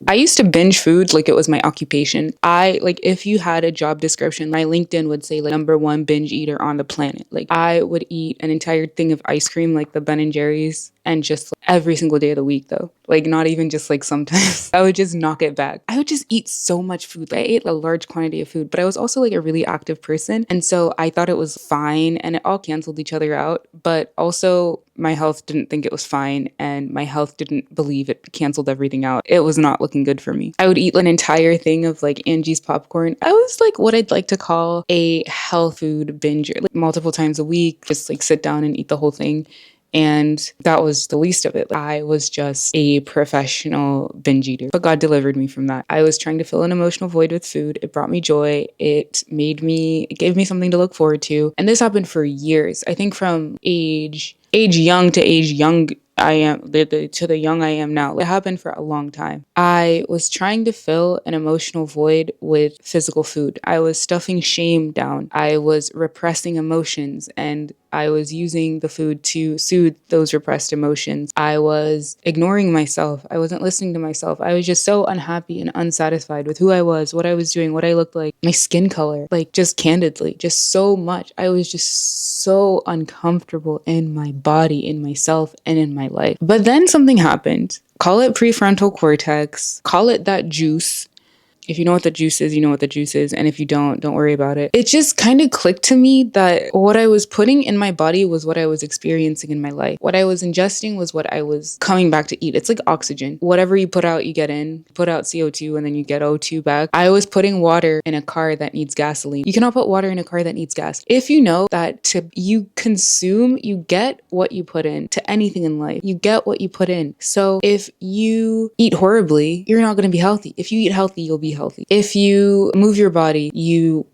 I used to binge food like it was my occupation. If you had a job description, my LinkedIn would say like #1 binge eater on the planet. Like I would eat an entire thing of ice cream, like the Ben and Jerry's, and just like, every single day of the week though. Like not even just like sometimes. I would just knock it back. I would just eat so much food. I ate a large quantity of food, but I was also like a really active person. And so I thought it was fine and it all canceled each other out. But also my health didn't think it was fine and my health didn't believe it canceled everything out. It was not looking good for me. I would eat an entire thing of like Angie's popcorn. I was like what I'd like to call a health food binger, like multiple times a week, just like sit down and eat the whole thing. And that was the least of it. I was just a professional binge eater, but God delivered me from that. I was trying to fill an emotional void with food. It brought me joy. It gave me something to look forward to. And this happened for years. I think from age young to age young I am to the young I am now. It happened for a long time. I was trying to fill an emotional void with physical food. I was stuffing shame down. I was repressing emotions and I was using the food to soothe those repressed emotions. I was ignoring myself. I wasn't listening to myself. I was just so unhappy and unsatisfied with who I was, what I was doing, what I looked like, my skin color, like just candidly, just so much. I was just so uncomfortable in my body, in myself, and in my life. But then something happened. Call it prefrontal cortex, call it that juice. If you know what the juice is, you know what the juice is. And if you don't worry about it. It just kind of clicked to me that what I was putting in my body was what I was experiencing in my life. What I was ingesting was what I was coming back to eat. It's like oxygen. Whatever you put out, you get in. Put out CO2 and then you get O2 back. I was putting water in a car that needs gasoline. You cannot put water in a car that needs gas. If you know that you consume, you get what you put in to anything in life. You get what you put in. So if you eat horribly, you're not going to be healthy. If you eat healthy, you'll be healthy. If you move your body, your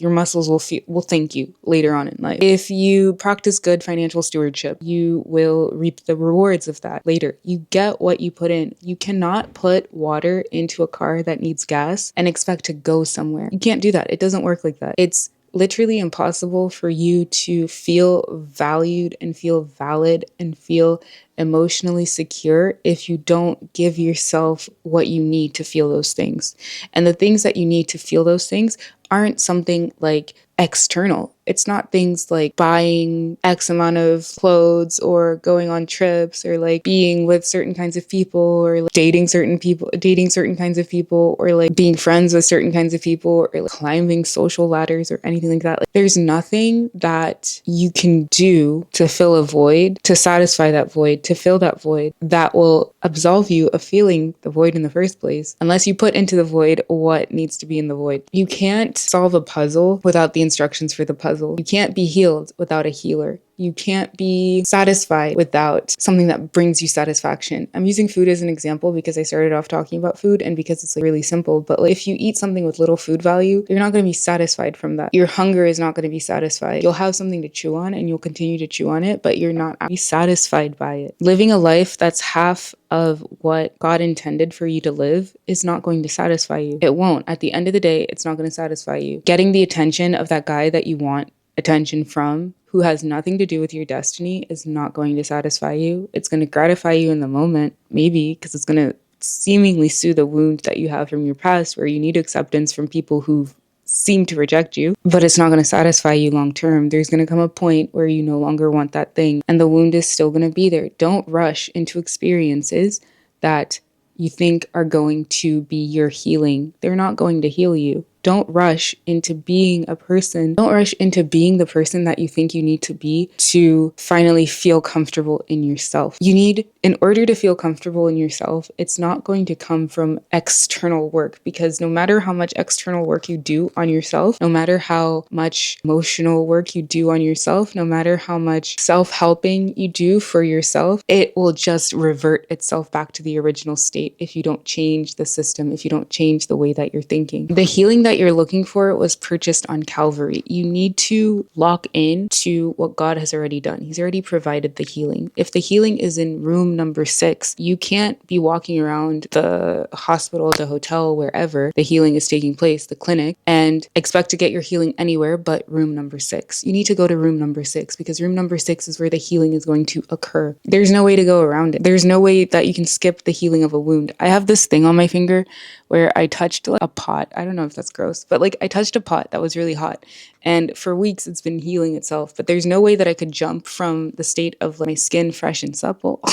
muscles will thank you later on in life. If you practice good financial stewardship, you will reap the rewards of that later. You get what you put in. You cannot put water into a car that needs gas and expect to go somewhere. You can't do that. It doesn't work like that. It's literally impossible for you to feel valued and feel valid and feel emotionally secure if you don't give yourself what you need to feel those things. And the things that you need to feel those things aren't something like external. It's not things like buying X amount of clothes or going on trips or like being with certain kinds of people or like dating certain kinds of people or like being friends with certain kinds of people or like climbing social ladders or anything like that. Like, there's nothing that you can do to fill a void, to satisfy that void, to fill that void that will absolve you of feeling the void in the first place, unless you put into the void what needs to be in the void. You can't solve a puzzle without the instructions for the puzzle. You can't be healed without a healer. You can't be satisfied without something that brings you satisfaction. I'm using food as an example because I started off talking about food and because it's like really simple. But like, if you eat something with little food value, you're not going to be satisfied from that. Your hunger is not going to be satisfied. You'll have something to chew on and you'll continue to chew on it, but you're not satisfied by it. Living a life that's half of what God intended for you to live is not going to satisfy you. It won't. At the end of the day, it's not going to satisfy you. Getting the attention of that guy that you want attention from, who has nothing to do with your destiny, is not going to satisfy you. It's going to gratify you in the moment, maybe, because it's going to seemingly soothe the wound that you have from your past where you need acceptance from people who've seem to reject you, but it's not going to satisfy you long term. There's going to come a point where you no longer want that thing and the wound is still going to be there. Don't rush into experiences that you think are going to be your healing. They're not going to heal you. Don't rush into being a person. Don't rush into being the person that you think you need to be to finally feel comfortable in yourself. In order to feel comfortable in yourself, it's not going to come from external work, because no matter how much external work you do on yourself, no matter how much emotional work you do on yourself, no matter how much self-helping you do for yourself, it will just revert itself back to the original state if you don't change the system, if you don't change the way that you're thinking. The healing that that you're looking for was purchased on Calvary. You need to lock in to what God has already done. He's already provided the healing. If the healing is in room number 6, you can't be walking around the hospital, the hotel, wherever the healing is taking place, the clinic, and expect to get your healing anywhere but room number 6. You need to go to room number 6 because room number 6 is where the healing is going to occur. There's no way to go around it. There's no way that you can skip the healing of a wound. I have this thing on my finger where I touched a pot. I don't know if that's gross, but like I touched a pot that was really hot. And for weeks it's been healing itself. But there's no way that I could jump from the state of my skin fresh and supple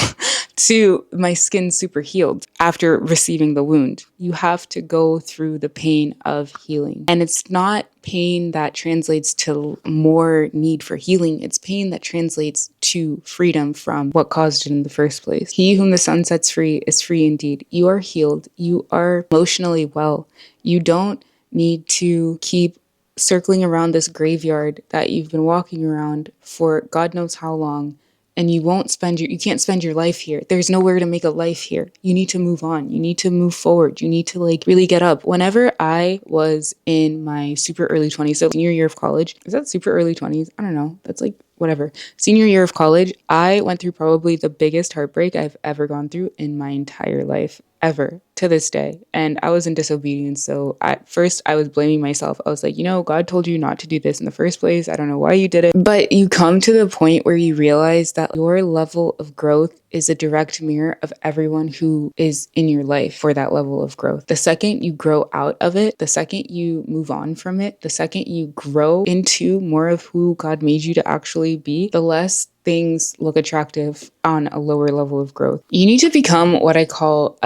to my skin super healed after receiving the wound. You have to go through the pain of healing. And it's not pain that translates to more need for healing. It's pain that translates to freedom from what caused it in the first place. He whom the sun sets free is free indeed. You are healed. You are emotionally well. You don't need to keep circling around this graveyard that you've been walking around for God knows how long. And you can't spend your life here. There's nowhere to make a life here. You need to move on. You need to move forward. You need to really get up. Whenever I was in my super early 20s, so senior year of college, is that super early 20s? I don't know. That's whatever. Senior year of college, I went through probably the biggest heartbreak I've ever gone through in my entire life, ever, to this day. And I was in disobedience. So at first I was blaming myself. I was like, God told you not to do this in the first place. I don't know why you did it. But you come to the point where you realize that your level of growth is a direct mirror of everyone who is in your life for that level of growth. The second you grow out of it, the second you move on from it, the second you grow into more of who God made you to actually be, the less things look attractive on a lower level of growth. You need to become what I call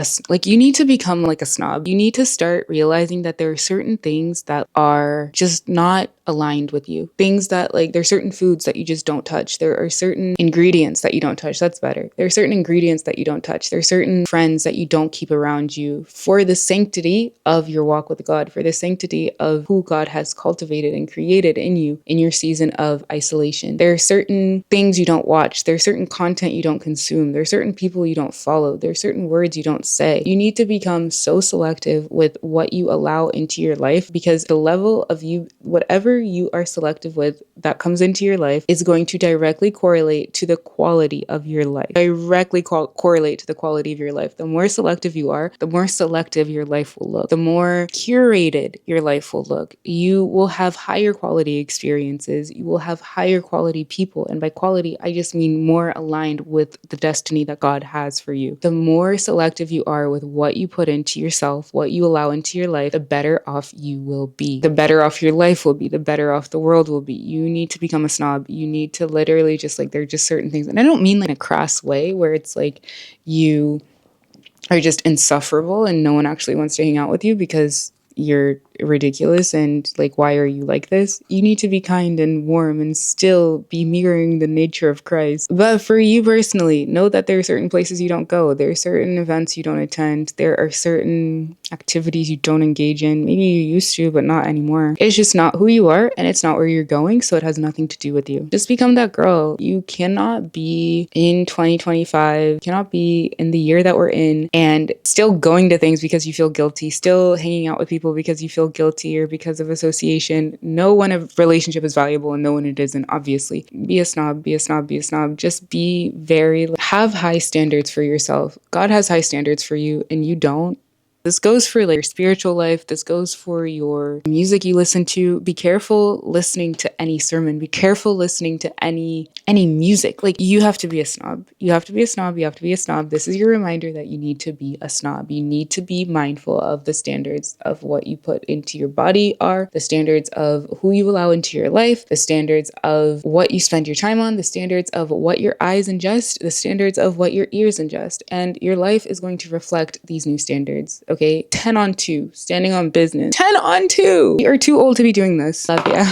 you need to become like a snob. You need to start realizing that there are certain things that are just not aligned with you. Things that there are certain foods that you just don't touch. There are certain ingredients that you don't touch. That's better. There are certain ingredients that you don't touch. There are certain friends that you don't keep around you for the sanctity of your walk with God, for the sanctity of who God has cultivated and created in you in your season of isolation. There are certain things you don't watch. There's certain content you don't consume. There's certain people you don't follow. There's certain words you don't say. You need to become so selective with what you allow into your life, because the level of whatever you are selective with that comes into your life is going to directly correlate to the quality of your life. Correlate to the quality of your life. The more selective you are, the more selective your life will look. The more curated your life will look. You will have higher quality experiences. You will have higher quality people. And by quality, I just mean more aligned with the destiny that God has for you. The more selective you are with what you put into yourself, what you allow into your life, the better off you will be. The better off your life will be. The better off the world will be. You need to become a snob. You need to literally there are just certain things. And I don't mean in a crass way where it's you are just insufferable and no one actually wants to hang out with you because you're ridiculous and why are you like this? You need to be kind and warm and still be mirroring the nature of Christ. But for you personally, know that there are certain places you don't go. There are certain events you don't attend. There are certain activities you don't engage in. Maybe you used to, but not anymore. It's just not who you are and it's not where you're going, so it has nothing to do with you. Just become that girl. You cannot be in 2025, cannot be in the year that we're in and still going to things because you feel guilty, still hanging out with people because you feel guilty or because of association. No one a relationship is valuable and no one it isn't, obviously. Be a snob, be a snob, be a snob. Just have high standards for yourself. God has high standards for you and you don't. This goes for your spiritual life. This goes for your music you listen to. Be careful listening to any sermon. Be careful listening to any music. You have to be a snob. You have to be a snob. You have to be a snob. This is your reminder that you need to be a snob. You need to be mindful of the standards of what you put into your body the standards of who you allow into your life, the standards of what you spend your time on, the standards of what your eyes ingest, the standards of what your ears ingest. And your life is going to reflect these new standards. Okay, 10 on 2, standing on business. 10 on 2. You're too old to be doing this. Love ya.